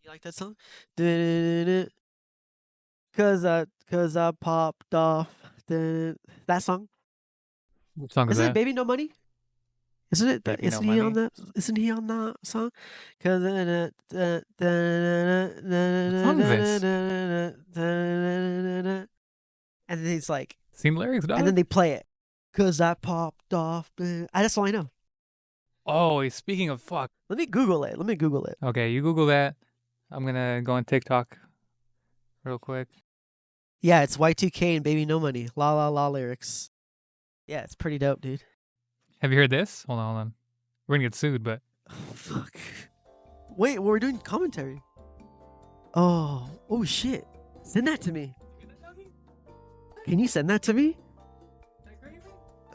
You like that song? Cause I popped off. That song. What song is Isn't it that? Baby No Money? Isn't it? Baby No Isn't he on Money? that? Isn't he on that song? Cause and What song is this? then he's like, Seen lyrics, and then dog? they play it. Cause I popped off. That's all I know. Oh, speaking of fuck. Let me Google it. Let me Google it. Okay, you Google that. I'm gonna go on TikTok real quick. Yeah, it's Y2K and Baby No Money. La la la lyrics. Yeah, it's pretty dope, dude. Have you heard this? Hold on. We're gonna get sued, but Oh, fuck. Wait, we're doing commentary. Oh shit. Send that to me. Can you send that to me?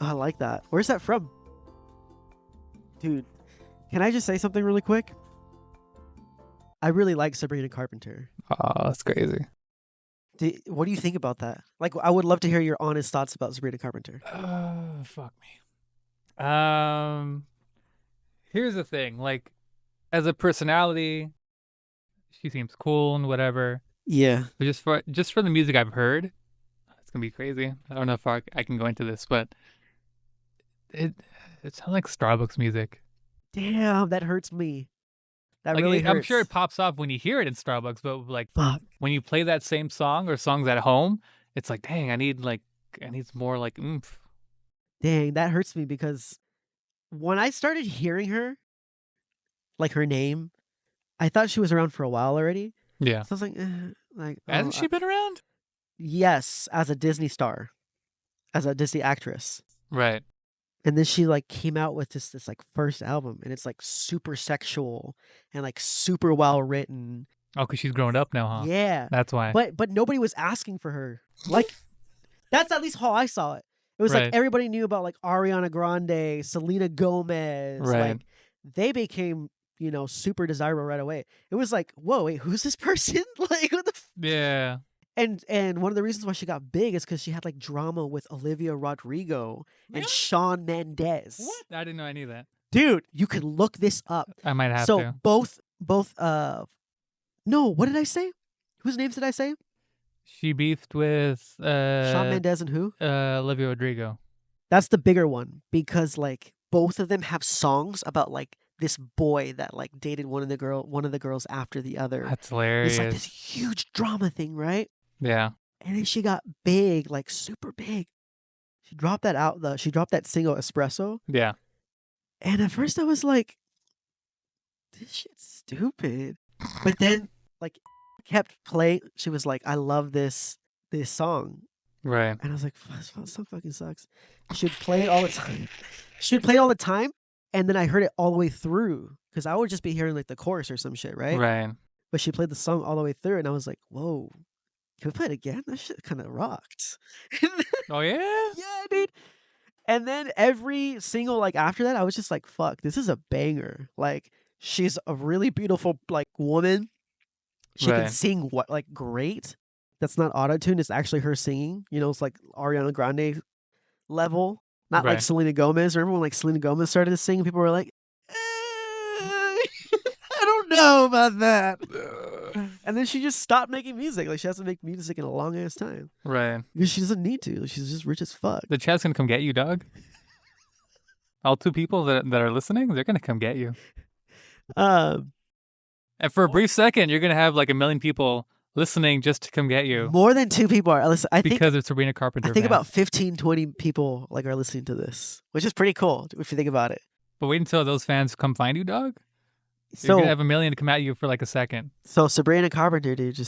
Oh, I like that. Where's that from? Dude, can I just say something really quick? I really like Sabrina Carpenter. oh, that's crazy. What do you think about that? Like, I would love to hear your honest thoughts about Sabrina Carpenter. Fuck me. Here's the thing. Like, as a personality, she seems cool and whatever. Yeah. But just for the music I've heard, it's gonna be crazy. I don't know if I can go into this, but it sounds like Starbucks music. Damn, that hurts me. That Like really hurts. I'm sure it pops off when you hear it in Starbucks, but like Fuck. when you play that same song or songs at home, it's like, dang, I need more like oomph. Dang, that hurts me because when I started hearing her, like her name, I thought she was around for a while already. Yeah. So I was like, Hasn't she been around? Yes, as a Disney star, as a Disney actress. Right. And then she like came out with this like first album, and it's like super sexual and like super well written. Oh, because she's grown up now, huh? Yeah, That's why. but nobody was asking for her. Like, that's at least how I saw it. It was Right. like everybody knew about like Ariana Grande, Selena Gomez. Right. Like, they became super desirable right away. It was like, whoa, wait, who's this person? Like, what the? Yeah. And one of the reasons why she got big is because she had like drama with Olivia Rodrigo and Shawn Mendes. What? I didn't know any of that. Dude, you can look this up. I might have so to. both no, what did I say? Whose names did I say? She beefed with Shawn Mendes and who? Olivia Rodrigo. That's the bigger one because like both of them have songs about like this boy that like dated one of the girls after the other. That's hilarious. It's like this huge drama thing, right? Yeah. And then she got big, like super big. She dropped that single Espresso. Yeah. And at first I was like, this shit's stupid. But then like kept playing. She was like, I love this song. Right. And I was like, this song fucking sucks. She would play it all the time. She would play it all the time. And then I heard it all the way through because I would just be hearing like the chorus or some shit, right? Right. But she played the song all the way through, and I was like, whoa, can we play it again? That shit kind of rocked. Oh, yeah? Yeah, dude. And then every single, like, after that, I was just like, fuck, this is a banger. Like, she's a really beautiful, like, woman. She can sing, great. That's not auto-tune. It's actually her singing. It's like Ariana Grande level. Not like Selena Gomez. Remember when, like, Selena Gomez started to sing? People were like, I don't know about that. And then she just stopped making music. Like, she hasn't made music in a long ass time. Right. Because she doesn't need to. She's just rich as fuck. The chat's gonna come get you, dog. All two people that are listening, they're gonna come get you. And for a brief second, you're gonna have like 1 million people listening just to come get you. More than 2 people are listening. Because it's Sabrina Carpenter. I think about 15, 20 people like are listening to this, which is pretty cool if you think about it. But wait until those fans come find you, dog. You're gonna have 1 million to come at you for like a second. So Sabrina Carpenter, dude,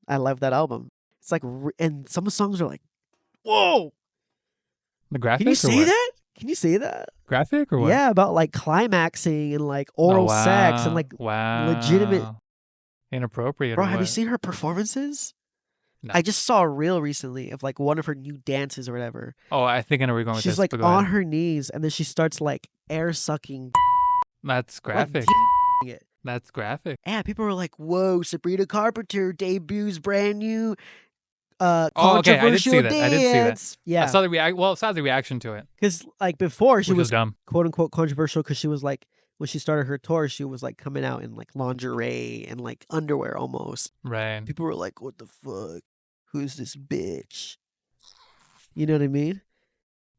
I love that album. It's like, and some of the songs are like, whoa. The graphic. Can you see that? Can you see that? Graphic or what? Yeah, about like climaxing and like oral sex and like legitimate. Inappropriate. Bro, have you seen her performances? No. I just saw a reel recently of like one of her new dances or whatever. Oh, I think I know where you're going with this. She's like on her knees and then she starts like air sucking. That's graphic. Like, that's graphic. Yeah, people were like, whoa, Sabrina Carpenter debuts brand new okay, I did see that. dance. I did see that. Yeah. I saw the reaction to it. Because like before she was dumb, quote unquote controversial because she was like when she started her tour, she was like coming out in like lingerie and like underwear almost. Right. People were like, "What the fuck? Who's this bitch?" You know what I mean?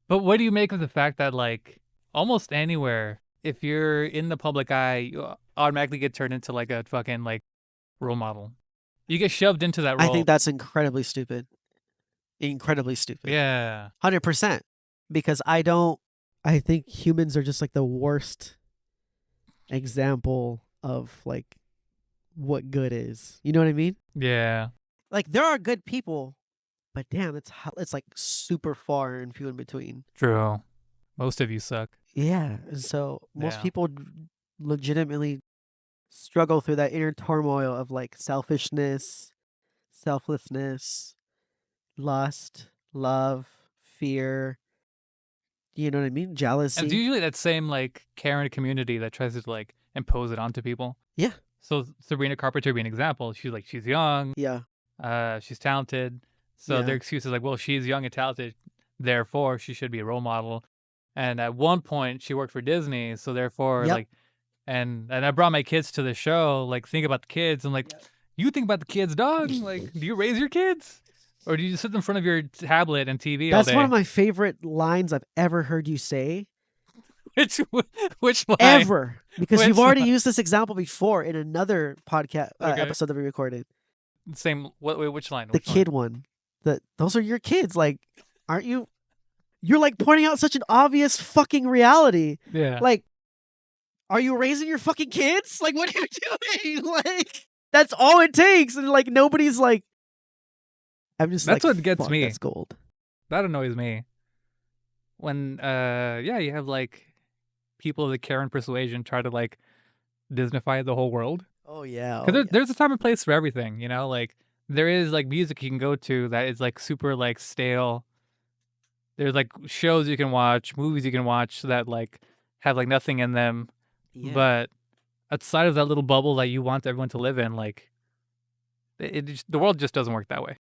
But what do you make of the fact that like almost anywhere, if you're in the public eye, you automatically get turned into like a fucking like role model. You get shoved into that role. I think that's incredibly stupid. Incredibly stupid. Yeah. 100%. Because I think humans are just like the worst example of like what good is. You know what I mean? Yeah. Like there are good people, but damn, it's like super far and few in between. True. Most of you suck. Yeah, and so most Yeah. people legitimately struggle through that inner turmoil of like selfishness, selflessness, lust, love, fear. You know what I mean? Jealousy. And it's usually that same like Karen community that tries to like impose it onto people. Yeah. So Sabrina Carpenter being an example. She's young. Yeah. She's talented. So Yeah. their excuse is like, well, she's young and talented, therefore she should be a role model. And at one point she worked for Disney, so therefore Yep. like, and I brought my kids to the show. Like, think about the kids. I'm like, you think about the kids, dog. Like, do you raise your kids, or do you just sit in front of your tablet and TV all day? That's one of my favorite lines I've ever heard you say. Which line? Ever. Because Which you've already line? used this example before in another podcast Okay. episode that we recorded. Same. Which line? The Which kid one. Those are your kids. Like, aren't you? You're like pointing out such an obvious fucking reality. Yeah. Like, are you raising your fucking kids? Like, what are you doing? Like, that's all it takes. And like, nobody's like, I'm just That's like, what gets fuck, me. that's gold. That annoys me. When you have like people of the Karen persuasion try to like Disneyfy the whole world. Oh yeah. Because there's a time and place for everything, you know. Like there is like music you can go to that is like super like stale. There's like shows you can watch, movies you can watch that like have like nothing in them. Yeah. But outside of that little bubble that you want everyone to live in, like the world just doesn't work that way.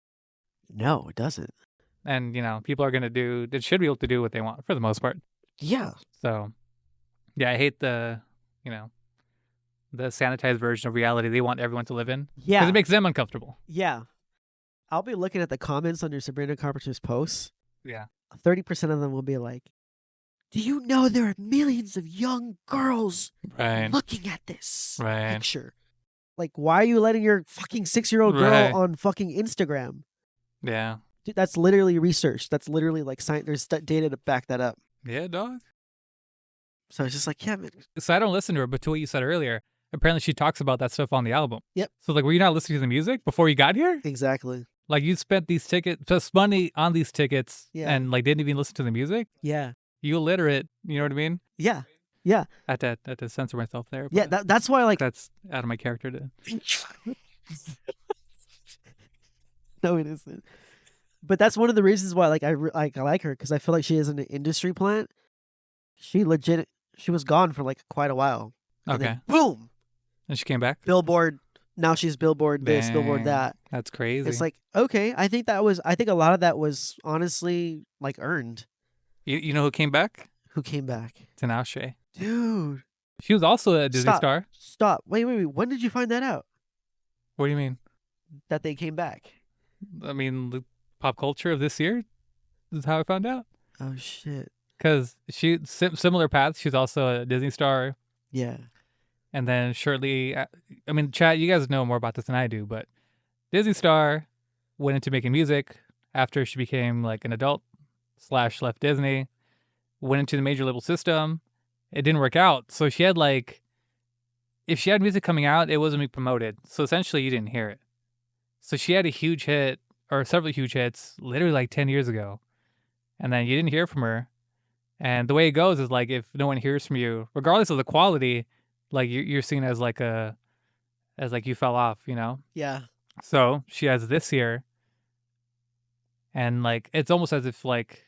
No, it doesn't. And you know, people are gonna should be able to do what they want for the most part. Yeah. So, yeah, I hate the sanitized version of reality they want everyone to live in. Yeah. Because it makes them uncomfortable. Yeah. I'll be looking at the comments under Sabrina Carpenter's posts. Yeah. 30% of them will be like, do you know there are millions of young girls looking at this picture? Like, why are you letting your fucking 6-year-old girl on fucking Instagram? Yeah. Dude, that's literally research. That's literally like science. There's data to back that up. Yeah, dog. So it's just like, yeah, man. So I don't listen to her, but to what you said earlier, apparently she talks about that stuff on the album. Yep. So like, were you not listening to the music before you got here? Exactly. Like you spent these tickets, just money on these tickets, and like didn't even listen to the music? Yeah. You illiterate, you know what I mean? Yeah. Yeah. I had to censor myself there. Yeah, that's why like... That's out of my character to... No, it isn't. But that's one of the reasons why like I like her, because I feel like she is an industry plant. She was gone for like quite a while. And then, boom. And she came back? Billboard. Now she's Billboard this, Billboard that. That's crazy. It's like, okay, I think a lot of that was honestly like earned. You know who came back? Who came back? Tinashe. Dude. She was also a Disney star. Stop. Wait. When did you find that out? What do you mean? That they came back. I mean, the pop culture of this year is how I found out. Oh, shit. Because she, similar paths, she's also a Disney star. Yeah. And then shortly, I mean, chat, you guys know more about this than I do, but Disney star went into making music after she became like an adult / left Disney, went into the major label system. It didn't work out. So she had like, if she had music coming out, it wasn't being promoted. So essentially you didn't hear it. So she had a huge hit or several huge hits literally like 10 years ago. And then you didn't hear from her. And the way it goes is like, if no one hears from you, regardless of the quality, like you're seen as like you fell off, you know? Yeah. So she has this year. And like, it's almost as if like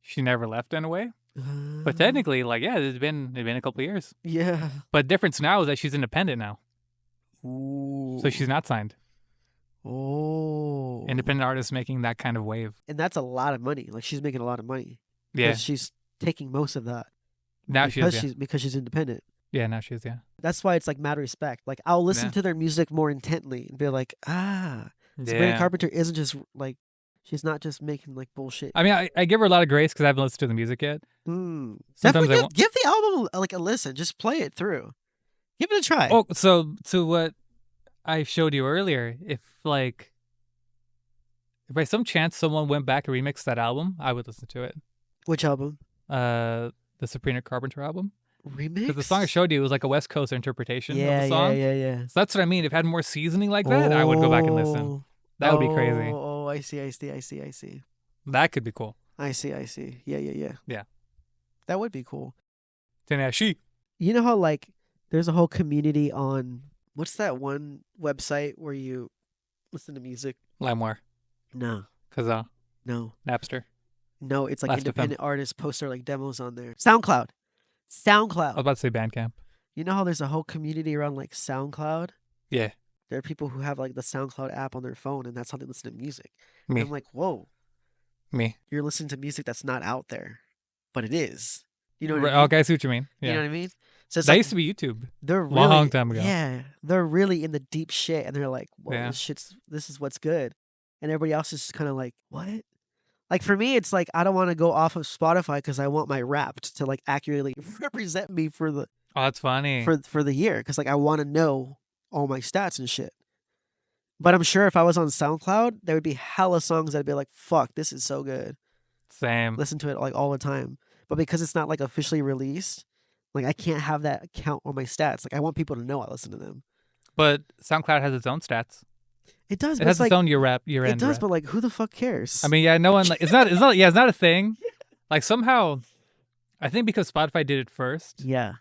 she never left in a way. But technically, like, yeah, it's been a couple of years. Yeah. But difference now is that she's independent now. Ooh. So she's not signed. Oh. Independent artists making that kind of wave. And that's a lot of money. Like she's making a lot of money. Yeah. She's taking most of that. Now because she's independent. Yeah, now she is. Yeah. That's why it's like mad respect. Like I'll listen Yeah. to their music more intently and be like, Sabrina Yeah. Carpenter isn't just like, she's not just making like bullshit. I mean, I give her a lot of grace because I haven't listened to the music yet. Sometimes Definitely I won't. give the album like a listen. Just play it through. Give it a try. Oh, so to what I showed you earlier, if by some chance someone went back and remixed that album, I would listen to it. Which album? The Sabrina Carpenter album. Remix? Because the song I showed you was like a West Coast interpretation of the song. Yeah. So that's what I mean. If it had more seasoning like that, I would go back and listen. That would be crazy. Oh, I see. That could be cool. I see. Yeah. Yeah. That would be cool. Tenashi. You know how like there's a whole community on what's that one website where you listen to music? LimeWire. No. Kazaa. No. Napster. No, it's like Last independent artists post their like demos on there. SoundCloud. I was about to say Bandcamp. You know how there's a whole community around like SoundCloud? Yeah. There are people who have like the SoundCloud app on their phone and that's how they listen to music. Me. And I'm like, whoa. Me. You're listening to music that's not out there. But it is. You know what I mean? Okay, I see what you mean. Yeah. You know what I mean? So it's that like, used to be YouTube. They're really, long time ago. Yeah. They're really in the deep shit and they're like, whoa, Yeah. this is what's good. And everybody else is kind of like, what? Like for me, it's like I don't want to go off of Spotify because I want my Wrapped to like accurately represent me for the that's funny for the year because like I want to know all my stats and shit. But I'm sure if I was on SoundCloud, there would be hella songs that'd be like, "Fuck, this is so good." Same. Listen to it like all the time. But because it's not like officially released, like I can't have that count on my stats. Like I want people to know I listen to them. But SoundCloud has its own stats. It does. It has its own year end. It does, rap. but like, who the fuck cares? I mean, yeah, no one. Like, it's not. Yeah, it's not a thing. Like somehow, I think because Spotify did it first. Yeah.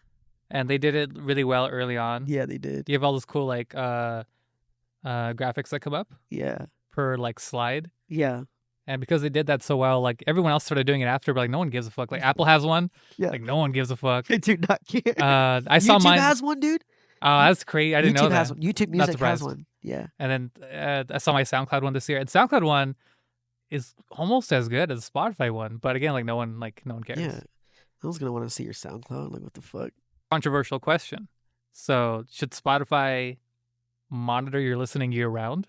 And they did it really well early on. Yeah, they did. You have all those cool like graphics that come up. Yeah. Per like slide. Yeah. And because they did that so well, like everyone else started doing it after, but like no one gives a fuck. Like Apple has one. Yeah. Like no one gives a fuck. They do not care. I saw mine. YouTube has one, dude. Oh, that's crazy. I didn't know that. Has one. YouTube Music has one. Yeah. And then I saw my SoundCloud one this year. And SoundCloud one is almost as good as the Spotify one. But again, like no one cares. Yeah. No one's gonna want to see your SoundCloud. Like what the fuck? Controversial question. So should Spotify monitor your listening year round?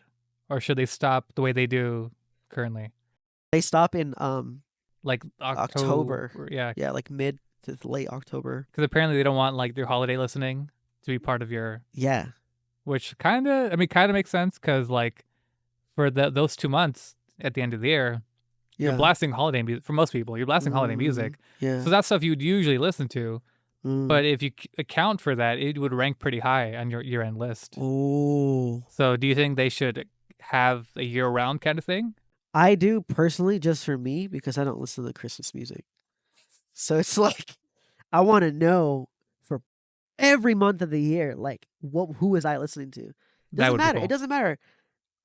Or should they stop the way they do currently? They stop in like October. Yeah. Yeah, like mid to late October. Because apparently they don't want like their holiday listening to be part of your which kind of makes sense because like for those 2 months at the end of the year you're blasting holiday music. For most people you're blasting holiday music, so that's stuff you'd usually listen to, but if you account for that it would rank pretty high on your year-end list. So do you think they should have a year-round kind of thing? I do personally, just for me, because I don't listen to Christmas music, so it's like I want to know for every month of the year, like who was I listening to? Doesn't matter. Cool. It doesn't matter.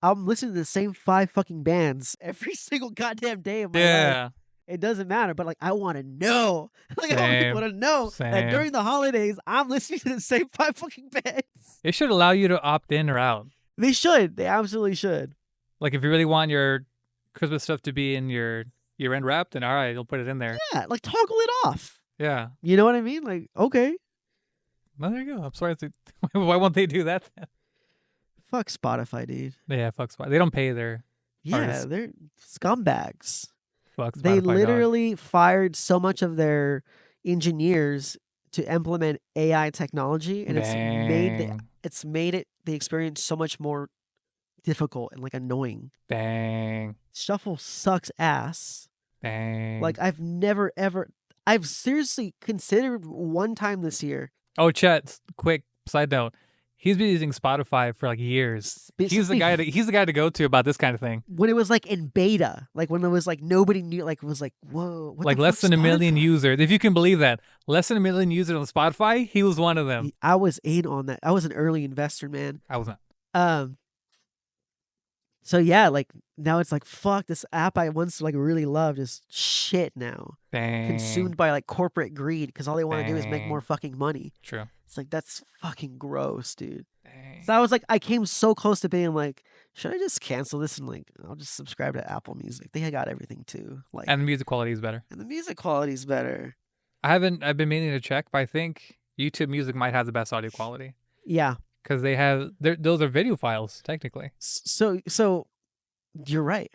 I'm listening to the same 5 fucking bands every single goddamn day of my life. It doesn't matter, but like I want to know. Like I want to know that during the holidays I'm listening to the same 5 fucking bands. It should allow you to opt in or out. They should. They absolutely should. Like if you really want your Christmas stuff to be in your year-end wrap, then all right, you'll put it in there. Yeah, like toggle it off. Yeah. You know what I mean? Like, okay. Well, there you go. I'm sorry. Why won't they do that then? Fuck Spotify, dude. Yeah, fuck Spotify. They don't pay their artists. They're scumbags. Fuck Spotify. They literally fired so much of their engineers to implement AI technology, and it's made the experience so much more difficult and like annoying. Dang. Shuffle sucks ass. Dang. Like I've seriously considered one time this year. Oh, Chet, quick side note. He's been using Spotify for like years. He's the guy to go to about this kind of thing. When it was like in beta, like when it was like nobody knew, like it was like, whoa, what like less than a million users. If you can believe that, less than a million users on Spotify. He was one of them. I was in on that. I was an early investor, man. I was not. So yeah, like now it's like fuck, this app I once like really loved is shit now. Dang. Consumed by like corporate greed because all they want to do is make more fucking money. True. It's like that's fucking gross, dude. Dang. So I was like, I came so close to being like, should I just cancel this and like I'll just subscribe to Apple Music? They got everything too. Like, and the music quality is better. And the music quality is better. I've been meaning to check, but I think YouTube Music might have the best audio quality. Yeah. Because they have those are video files technically. So you're right.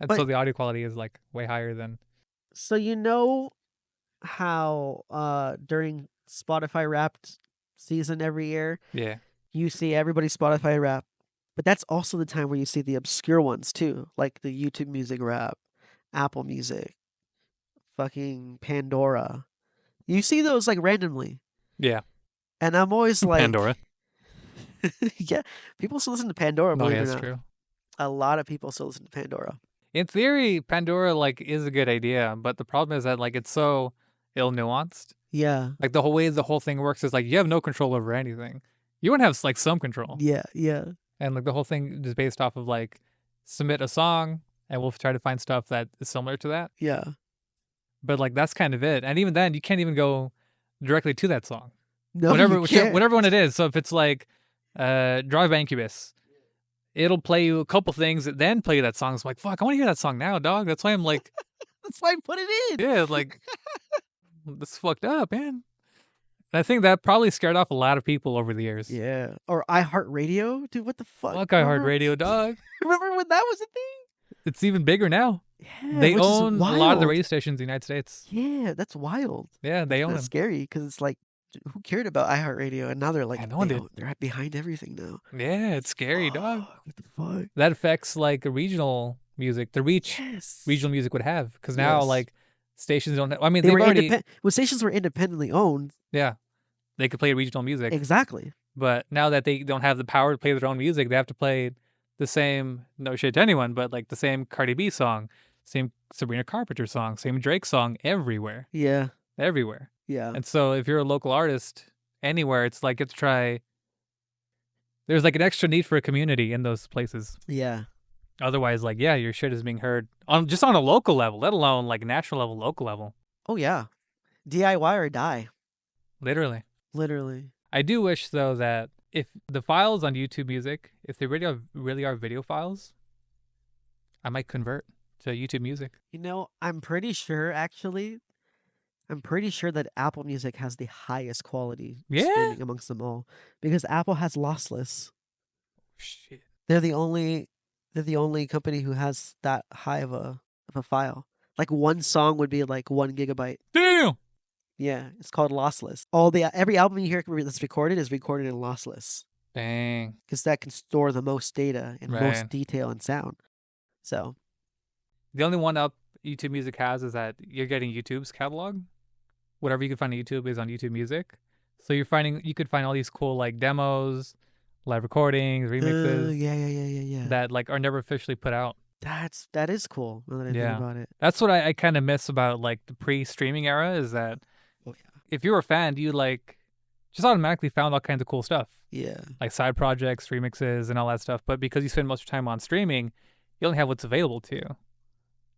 And so the audio quality is like way higher than. So you know how during Spotify Wrapped season every year, you see everybody's Spotify Wrapped, but that's also the time where you see the obscure ones too, like the YouTube Music Wrap, Apple Music, fucking Pandora. You see those like randomly. Yeah. And I'm always like Pandora. Yeah, people still listen to Pandora. Oh, yeah, that's true. A lot of people still listen to Pandora. In theory, Pandora like is a good idea, but the problem is that like it's so ill-nuanced. Yeah. Like the whole way the whole thing works is like you have no control over anything. You want to have like some control. Yeah, yeah. And like the whole thing is based off of like submit a song and we'll try to find stuff that is similar to that. Yeah. But like that's kind of it. And even then, you can't even go directly to that song. No, whatever one it is. So if it's like Drive by Incubus, it'll play you a couple things, then play you that song. It's like, fuck, I want to hear that song now, dog. That's why I'm like, that's why I put it in. Yeah, like that's fucked up, man. And I think that probably scared off a lot of people over the years. Yeah. Or iHeartRadio, dude. What the fuck? Fuck iHeartRadio, dog. Remember when that was a thing? It's even bigger now. Yeah, they own a lot of the radio stations in the United States. Yeah, that's wild. Yeah, they own them. That's scary because it's like, who cared about iHeartRadio? And now they're like, no one did. They're behind everything now. Yeah, it's scary, dog. What the fuck? That affects like regional music, the reach regional music would have. Because now like stations don't. I mean, when stations were independently owned. Yeah, they could play regional music. Exactly. But now that they don't have the power to play their own music, they have to play the same, no shit to anyone, but like the same Cardi B song, same Sabrina Carpenter song, same Drake song everywhere. Yeah. Everywhere. Yeah. And so if you're a local artist anywhere, it's like, it's try. There's like an extra need for a community in those places. Yeah. Otherwise, like, yeah, your shit is being heard on just on a local level, let alone like national level, local level. Oh, yeah. DIY or die. Literally. Literally. I do wish, though, that if the files on YouTube Music, if they really are video files, I might convert to YouTube Music. You know, I'm pretty sure that Apple Music has the highest quality streaming amongst them all because Apple has lossless. Shit. They're the only company who has that high of a file. Like one song would be like 1 gigabyte. Damn. Yeah, it's called lossless. Every album you hear that's recorded is recorded in lossless. Dang. Because that can store the most data and most detail and sound. So the only one up YouTube Music has is that you're getting YouTube's catalog. Whatever you can find on YouTube is on YouTube Music. So you could find all these cool like demos, live recordings, remixes. Yeah. That like are never officially put out. That is cool. Now that I think about it. That's what I kind of miss about like the pre-streaming era is that if you were a fan, you like just automatically found all kinds of cool stuff. Yeah. Like side projects, remixes, and all that stuff. But because you spend most of your time on streaming, you only have what's available to you.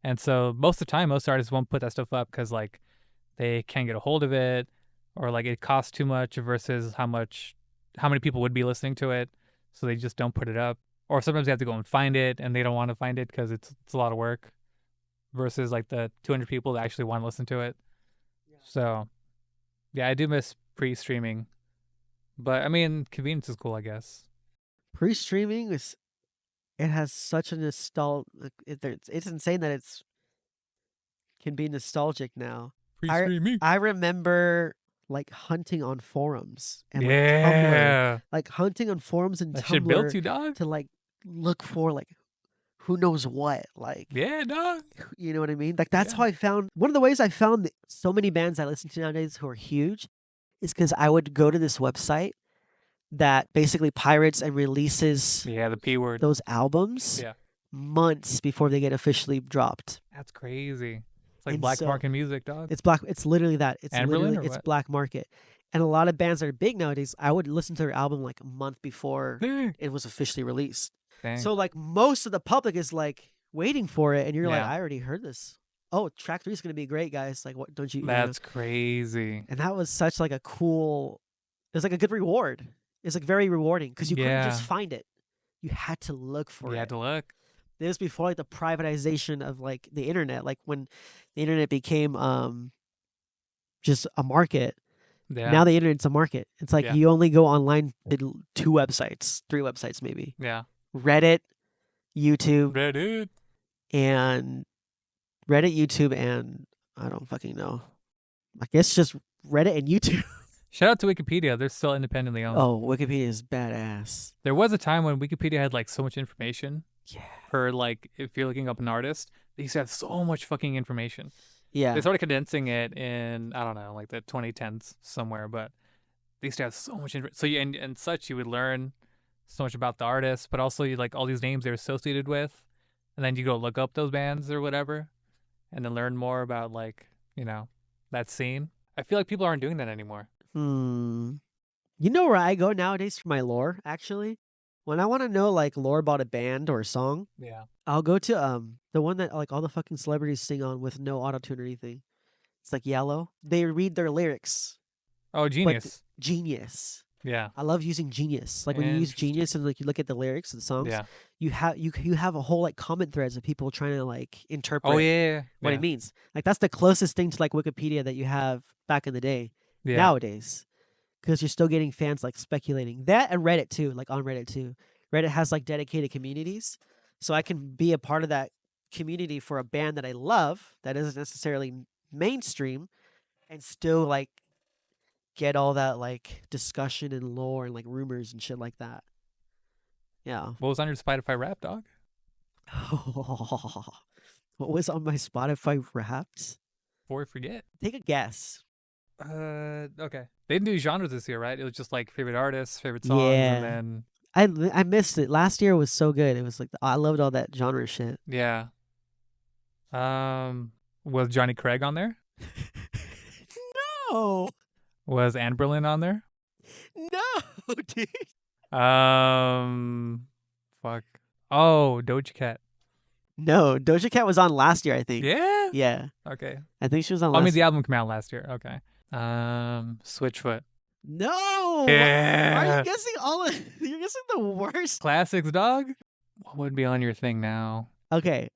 And so most of the time, most artists won't put that stuff up because like they can't get a hold of it, or like it costs too much versus how many people would be listening to it. So they just don't put it up. Or sometimes they have to go and find it, and they don't want to find it because it's a lot of work. Versus like the 200 people that actually want to listen to it. Yeah. So, yeah, I do miss pre-streaming, but I mean, convenience is cool, I guess. Pre-streaming it has such a it's insane that can be nostalgic now. Pre-streaming. I remember like hunting on forums and Tumblr, like hunting on forums and that Tumblr shit built you, dog. To like look for like who knows what, like dog. You know what I mean? Like that's how I found one of the ways I found so many bands I listen to nowadays who are huge is because I would go to this website that basically pirates and releases the P word those albums months before they get officially dropped. That's crazy. It's like black market music, dog. It's literally that. It's what? Black market. And a lot of bands that are big nowadays, I would listen to their album like a month before it was officially released. Dang. So like most of the public is like waiting for it, and you're like, I already heard this. Oh, track 3 is gonna be great, guys. Like, what don't you? That's crazy. And that was such like a cool. It was like a good reward. It's like very rewarding because you couldn't just find it. You had to look for it. You had to look. This was before like the privatization of like the internet. Like when the internet became just a market. Yeah. Now the internet's a market. It's like Yeah. you only go online to 2 websites, 3 websites maybe. Yeah. Reddit, YouTube, Reddit. and I don't fucking know. I guess just Reddit and YouTube. Shout out to Wikipedia. They're still independently owned. Oh, Wikipedia is badass. There was a time when Wikipedia had like so much information. Yeah. For like, if you're looking up an artist, they used to have so much fucking information. Yeah. They started condensing it in, I don't know, like the 2010s somewhere, but they used to have so much information. So you, and such, you would learn so much about the artist, but also you like all these names they're associated with. And then you go look up those bands or whatever, and then learn more about like, you know, that scene. I feel like people aren't doing that anymore. You know where I go nowadays for my lore, actually? When I want to know like lore about a band or a song, Yeah. I'll go to the one that like all the fucking celebrities sing on with no auto-tune or anything. It's like Yellow. They read their lyrics. Oh, Genius. Genius. Yeah. I love using Genius. Like when you use Genius and like you look at the lyrics of the songs, Yeah. you have a whole like comment threads of people trying to like interpret what it means. Like that's the closest thing to like Wikipedia that you have back in the day. Yeah. Nowadays. Because you're still getting fans like speculating. That and Reddit too, like on Reddit too. Reddit has like dedicated communities. So I can be a part of that community for a band that I love that isn't necessarily mainstream and still like get all that like discussion and lore and like rumors and shit like that. Yeah. What was on your Spotify rap, dog? What was on my Spotify Wrapped? Before we forget. Take a guess. Okay. They didn't do genres this year, right? It was just like favorite artists, favorite songs, and then I missed it. Last year was so good. It was like I loved all that genre shit. yeah. Was Johnny Craig on there? No. Was Anne Boleyn on there? No, dude. Fuck. Oh, Doja Cat. No, Doja Cat was on last year, I think. Yeah. Yeah. Okay. I think she was on. I mean, the album came out last year. Okay. Switchfoot. No. Yeah. Why are you guessing you're guessing the worst? Classics, dog. What would be on your thing now? Okay.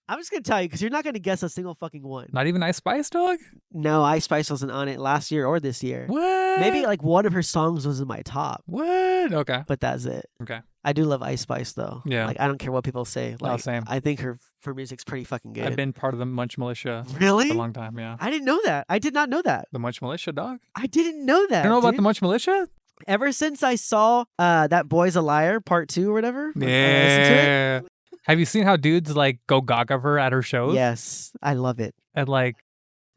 I'm just going to tell you because you're not going to guess a single fucking one. Not even Ice Spice, dog? No, Ice Spice wasn't on it last year or this year. What? Maybe like one of her songs was in my top. What? Okay. But that's it. Okay. I do love Ice Spice though. Yeah. Like I don't care what people say. Like same. I think her music's pretty fucking good. I've been part of the Munch Militia really for a long time, yeah. I didn't know that. I did not know that. The Munch Militia, dog? I didn't know that. You don't know about dude. the Munch Militia? Ever since I saw that Boy's a Liar Part 2 or whatever. Yeah. Have you seen how dudes like go gaga for her at her shows? Yes, I love it. At like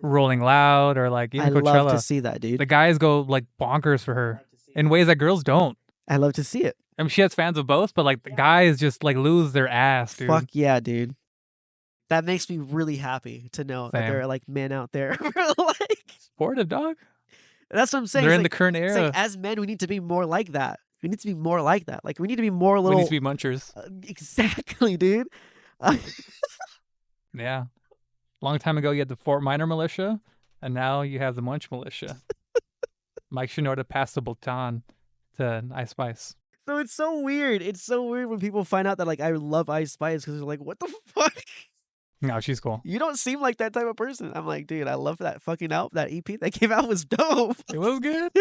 Rolling Loud or like even I Coachella. love to see that, dude. The guys go like bonkers for her in ways that girls don't. I love to see it. I mean, she has fans of both, but like the guys just like lose their ass, dude. Fuck yeah, dude. That makes me really happy to know that there are like men out there like supportive, dog. That's what I'm saying. They're it's in like, the current era. Like, as men, we need to be more like that. We need to be more like that. Like we need to be more little. We need to be munchers. Exactly, dude. Yeah. Long time ago, you had the Fort Minor Militia, and now you have the Munch Militia. Mike Shinoda passed the baton to Ice Spice. So it's so weird. It's so weird when people find out that like I love Ice Spice because they're like, "What the fuck?" No, she's cool. You don't seem like that type of person. I'm like, dude, I love that fucking album. That EP that came out was dope. It was good.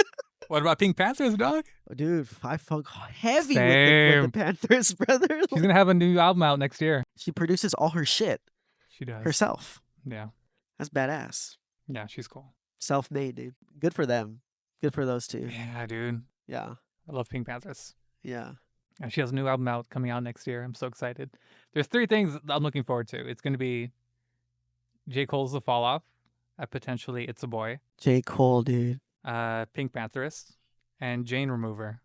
What about Pink Panthers, dog? Dude, I fuck heavy with the Panthers, brother. She's gonna have a new album out next year. She produces all her shit. She does herself. Yeah, that's badass. Yeah, she's cool. Self-made, dude. Good for them. Good for those two. Yeah, dude. Yeah, I love Pink Panthers. Yeah. And she has a new album out coming out next year. I'm so excited. There's 3 things I'm looking forward to. It's going to be J. Cole's The Fall Off, potentially It's a Boy. J. Cole, dude. Pink Pantherist, and Jane Remover.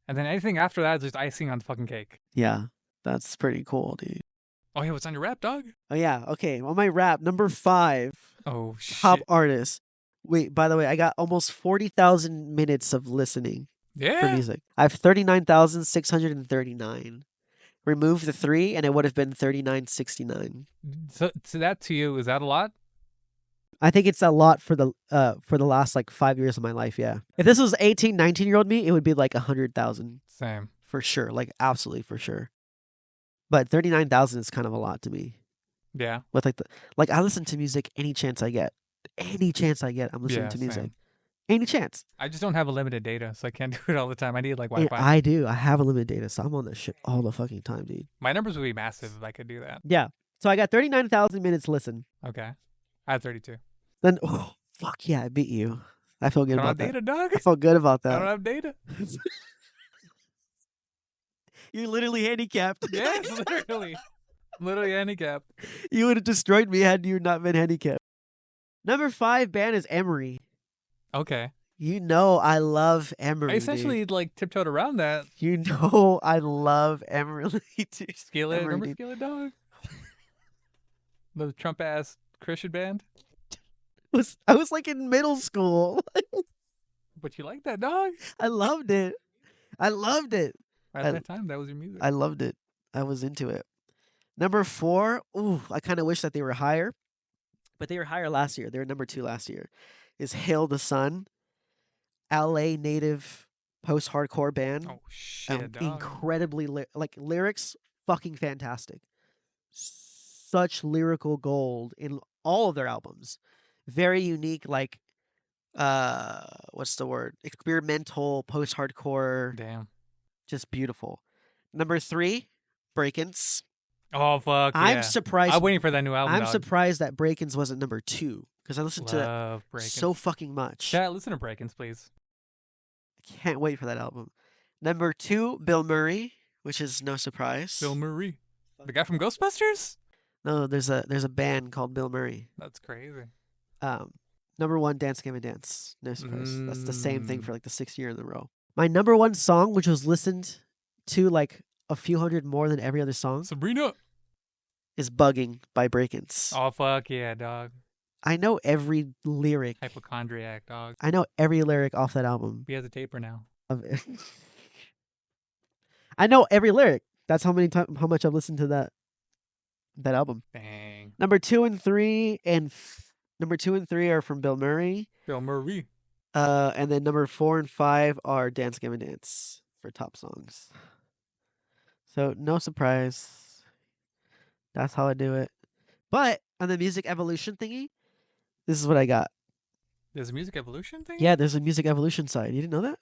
And then anything after that is just icing on the fucking cake. Yeah, that's pretty cool, dude. Oh, yeah, what's on your rap, dog? Oh, yeah. Okay, on my rap, number 5. Oh, shit. Top artist. Wait, by the way, I got almost 40,000 minutes of listening. For music. I have 39,639. Remove the 3 and it would have been 3969. So that to you, is that a lot? I think it's a lot for the last like 5 years of my life, yeah. If this was 18, 19-year-old me, it would be like 100,000. Same. For sure, like absolutely for sure. But 39,000 is kind of a lot to me. Yeah. With like I listen to music any chance I get. Any chance I get, I'm listening to music. Same. Any chance? I just don't have a limited data, so I can't do it all the time. I need like And Wi-Fi. I do. I have unlimited data, so I'm on that shit all the fucking time, dude. My numbers would be massive if I could do that. Yeah. So I got 39,000 minutes listened. Okay. I have 32. Then, oh, fuck yeah, I beat you. I feel good I don't about have that. data, dog. I felt good about I that. don't have data. You're literally handicapped. Yes, literally. Literally handicapped. You would have destroyed me had you not been handicapped. Number 5 band is Emery. Okay. You know I love Emery. I essentially dude. like tiptoed around that. You know I love Emery. Skillet, Emery, remember dude. Skillet, dog? The Trump ass Christian band. I was like in middle school. But you like that, dog? I loved it. I loved it. At that time, that was your music. I loved it. I was into it. Number 4, ooh, I kind of wish that they were higher, but they were higher last year. They were number 2 last year. Is Hail the Sun, LA native post-hardcore band. Oh shit, dog. Incredibly lyrics, fucking fantastic. Such lyrical gold in all of their albums. Very unique, like what's the word? Experimental post-hardcore. Damn. Just beautiful. Number 3, Break-Ins. Oh fuck yeah! I'm surprised. I'm waiting for that new album. I'm surprised that Break-Ins wasn't number 2 because I listened to it so fucking much. Chat, listen to Break-Ins, please. I can't wait for that album. Number 2, Bill Murray, which is no surprise. Bill Murray, the guy from Ghostbusters. No, there's a band called Bill Murray. That's crazy. Number 1, Dance Gavin Dance. No surprise. That's the same thing for like the 6th year in a row. My number 1 song, which was listened to like a few hundred more than every other song, Sabrina, is Bugging by Break-Ins. Oh fuck yeah, dog. I know every lyric. Hypochondriac, dog. I know every lyric off that album. He has a taper now. I know every lyric. That's how much I've listened to that album. Bang. Number 2 and 3 are from Bill Murray. Bill Murray. And then number 4 and 5 are Dance Gavin Dance for top songs. So no surprise. That's how I do it. But on the music evolution thingy, this is what I got. There's a music evolution thing? Yeah, there's a music evolution side. You didn't know that?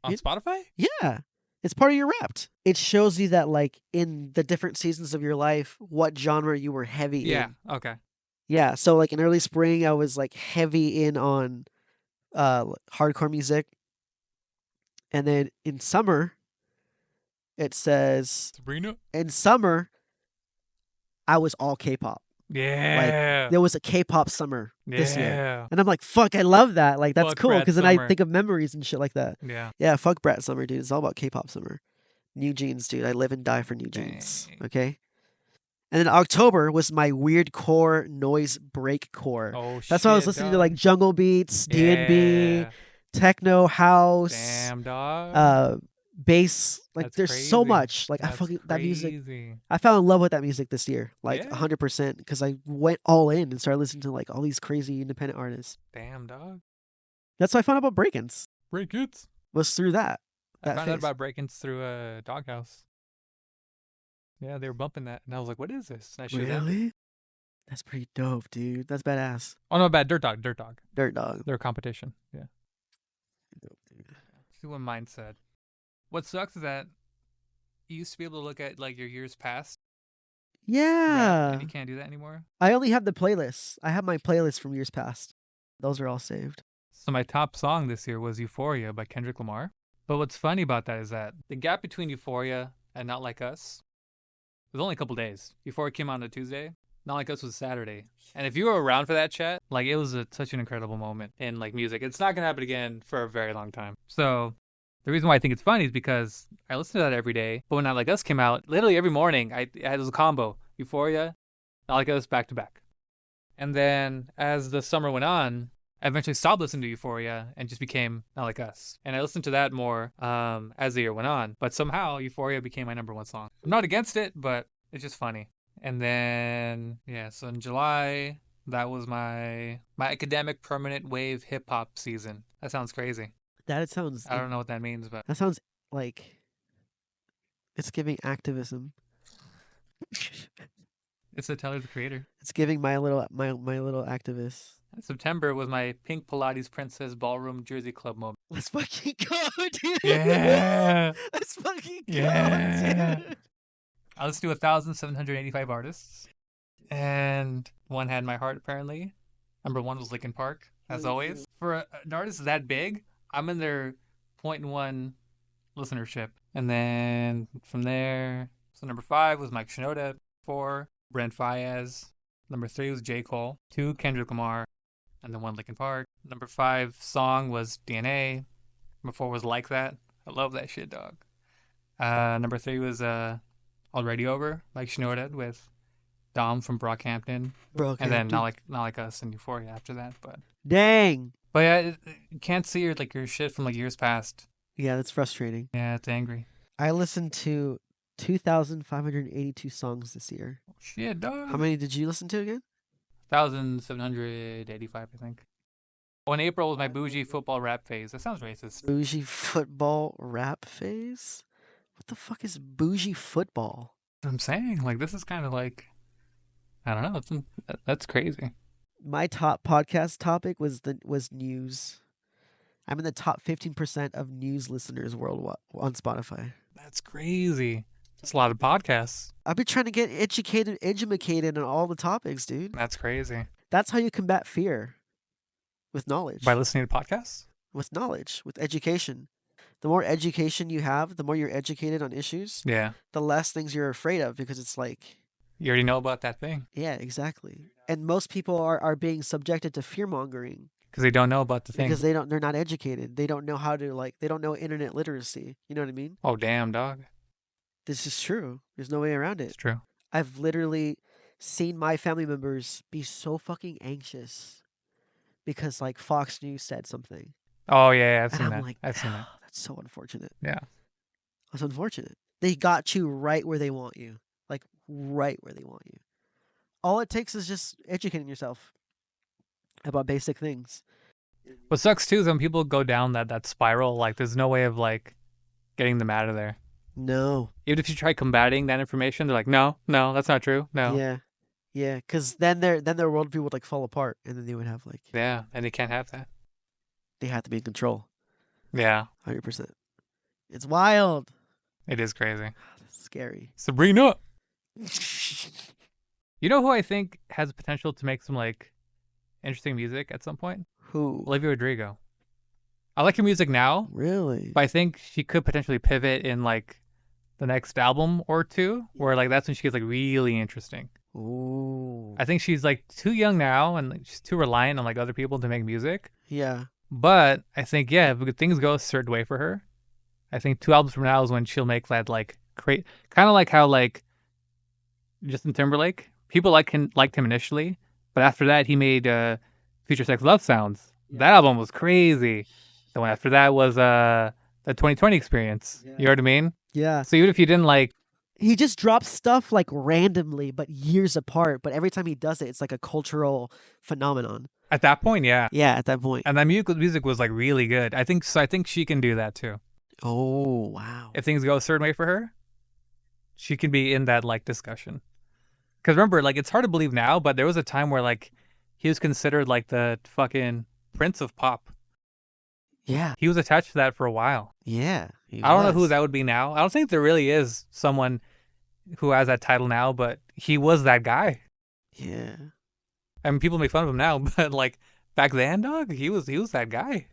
On Spotify? Yeah. It's part of your Wrapped. It shows you that like in the different seasons of your life, what genre you were heavy in. Yeah, okay. Yeah, so like in early spring, I was like heavy in on hardcore music. And then in summer, it says Sabrina. In summer, I was all K-pop. Yeah. Like there was a K-pop summer this year. Yeah. And I'm like, fuck, I love that. Like that's Fuck cool Brat because then I Summer. think of memories and shit like that. Yeah. Yeah, fuck Brat Summer, dude. It's all about K-pop summer. New Jeans, dude. I live and die for New Jeans. Dang. Okay? And then October was my weird core noise break core. Oh shit. That's why I was listening to like jungle beats, D&B, Yeah. techno, house, Damn, dog. bass. Like That's there's crazy. so much. Like That's that music. crazy. I fell in love with that music this year, like Yeah. 100%, because I went all in and started listening to like all these crazy independent artists. Damn, dog. That's how I found out about Break-Ins. Break-Ins. Was through that. I found out phase. about Break-Ins through a Doghouse. Yeah, they were bumping that, and I was like, "What is this?" And I showed them. Really? That's pretty dope, dude. That's badass. Oh no, bad Dirt Dog. Dirt Dog. Their competition. Yeah. Dope, dude. See what mine said. What sucks is that you used to be able to look at like your years past. Yeah. And you can't do that anymore. I only have the playlists. I have my playlist from years past. Those are all saved. So my top song this year was Euphoria by Kendrick Lamar. But what's funny about that is that the gap between Euphoria and Not Like Us was only a couple days. Euphoria came out on a Tuesday. Not Like Us was Saturday. And if you were around for that chat, like it was such an incredible moment in like music. It's not going to happen again for a very long time. So the reason why I think it's funny is because I listen to that every day. But when Not Like Us came out, literally every morning, I had this combo. Euphoria, Not Like Us, back to back. And then as the summer went on, I eventually stopped listening to Euphoria and just became Not Like Us. And I listened to that more as the year went on. But somehow Euphoria became my number one song. I'm not against it, but it's just funny. And then, yeah, so in July, that was my academic permanent wave hip hop season. That sounds crazy. That sounds. I don't know what that means, but That sounds like it's giving activism. it's the Tyler the Creator. It's giving my little activist. September was my Pink Pilates Princess Ballroom Jersey Club moment. Let's fucking go, dude. Yeah. Let's fucking go, dude. I listened to 1,785 artists, and one had my heart, apparently. Number one was Linkin Park, as always. For an artist that big, I'm in their 0.1 listenership. And then from there, so number 5 was Mike Shinoda. 4, Brent Faiyaz. Number 3 was J. Cole. 2, Kendrick Lamar. And then 1, Linkin Park. Number 5 song was DNA. Number 4 was Like That. I love that shit, dog. Number 3 was Already Over, Mike Shinoda with Dom from Brockhampton. And then Not Like Us and Euphoria after that. But dang. But yeah, you can't see your shit from years past. Yeah, that's frustrating. Yeah, it's angry. I listened to 2,582 songs this year. Oh, shit, dog. How many did you listen to again? 1,785, I think. Oh, in April was my bougie football rap phase. That sounds racist. Bougie football rap phase? What the fuck is bougie football? I'm saying, this is kind of I don't know. That's crazy. My top podcast topic was news. I'm in the top 15% of news listeners worldwide on Spotify. That's crazy. That's a lot of podcasts. I've been trying to get educated on all the topics, dude. That's crazy. That's how you combat fear. With knowledge. By listening to podcasts? With knowledge, with education. The more education you have, the more you're educated on issues. Yeah. The less things you're afraid of, because it's you already know about that thing. Yeah, exactly. And most people are being subjected to fear mongering. Because they don't know about the thing. Because they're not educated. They don't know how to they don't know internet literacy. You know what I mean? Oh, damn, dog. This is true. There's no way around it. It's true. I've literally seen my family members be so fucking anxious because Fox News said something. Oh yeah, I've seen and I'm that. I've seen that. That's so unfortunate. Yeah. That's unfortunate. They got you right where they want you. Right where they want you. All it takes is just educating yourself about basic things. What sucks too is when people go down that spiral, there's no way of getting them out of there. No. Even if you try combating that information, they're like, no, that's not true. No. Yeah. Yeah, because then their worldview would fall apart, and then they would have yeah, and they can't have that. They have to be in control. Yeah. 100%. It's wild. It is crazy. It's scary. Sabrina. You know who I think has potential to make some interesting music at some point? Who? Olivia Rodrigo. I like her music now. Really? But I think she could potentially pivot in the next album or two, where that's when she gets really interesting. Ooh. I think she's too young now, and she's too reliant on other people to make music. Yeah. But I think if things go a certain way for her, I think 2 albums from now is when she'll make that kind of how Justin Timberlake, people liked him initially, but after that he made Future Sex Love Sounds. Yeah. That album was crazy. The one after that was the 2020 Experience. Yeah. You know what I mean? Yeah. So even if you didn't he just drops stuff randomly, but years apart. But every time he does it, it's a cultural phenomenon. At that point, yeah. Yeah, at that point. And that music was really good. I think she can do that too. Oh, wow. If things go a certain way for her, she can be in that discussion. Because remember, it's hard to believe now, but there was a time where he was considered the fucking Prince of Pop. Yeah. He was attached to that for a while. Yeah. I don't know who that would be now. I don't think there really is someone who has that title now, but he was that guy. Yeah. I mean, people make fun of him now, but back then, dog, he was that guy.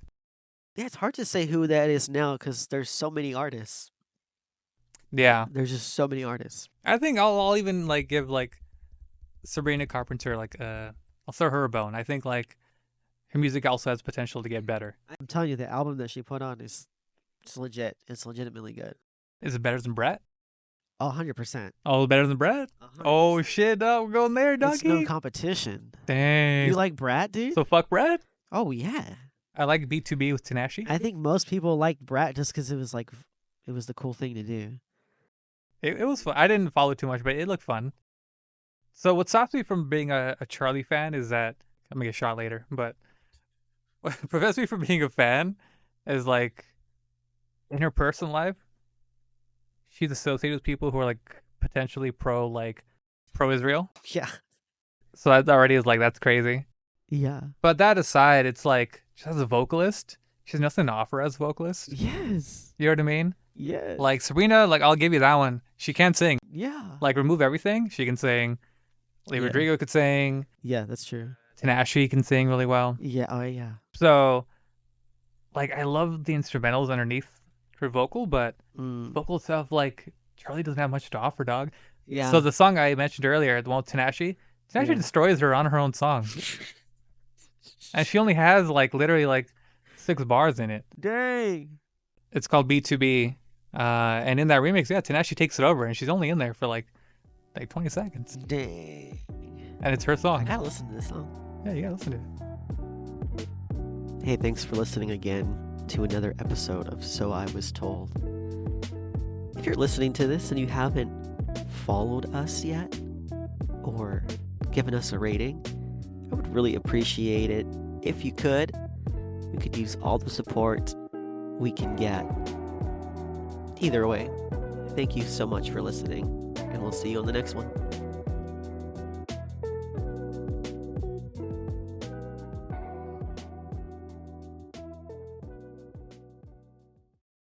Yeah, it's hard to say who that is now because there's so many artists. Yeah. There's just so many artists. I think I'll even give Sabrina Carpenter I'll throw her a bone. I think her music also has potential to get better. I'm telling you, the album that she put on it's legit. It's legitimately good. Is it better than Brett? 100%. Oh, better than Brett? 100%. Oh shit, dog, we're going there, doggy. It's no competition. Dang. You like Brat, dude? So fuck Brett? Oh yeah. I like B2B with Tanashi. I think most people like Brat just because it was it was the cool thing to do. It was fun. I didn't follow too much, but it looked fun. So what stops me from being a Charlie fan is that I'm gonna get shot later, but what prevents me from being a fan is in her personal life, she's associated with people who are pro Israel. Yeah. So that already is that's crazy. Yeah. But that aside, it's like, just as a vocalist, she has nothing to offer as a vocalist. Yes. You know what I mean? Yes. Like Sabrina, like I'll give you that one. She can sing. Yeah. Like remove everything, she can sing. Like Rodrigo could sing. Yeah, that's true. Tinashe can sing really well. Yeah. Oh yeah. So, like I love the instrumentals underneath her vocal, but vocal itself, like Charlie doesn't have much to offer, dog. Yeah. So the song I mentioned earlier, the one with Tinashe destroys her on her own song. And she only has like literally like 6 bars in it. Dang. It's called B2B. And in that remix, Tinashe takes it over and she's only in there for like 20 seconds. Dang. And it's her song. I gotta listen to this song. Yeah, you gotta listen to it. Hey, thanks for listening again to another episode of So I Was Told. If you're listening to this and you haven't followed us yet or given us a rating, I would really appreciate it if you could. We could use all the support we can get. Either way, thank you so much for listening, and we'll see you on the next one.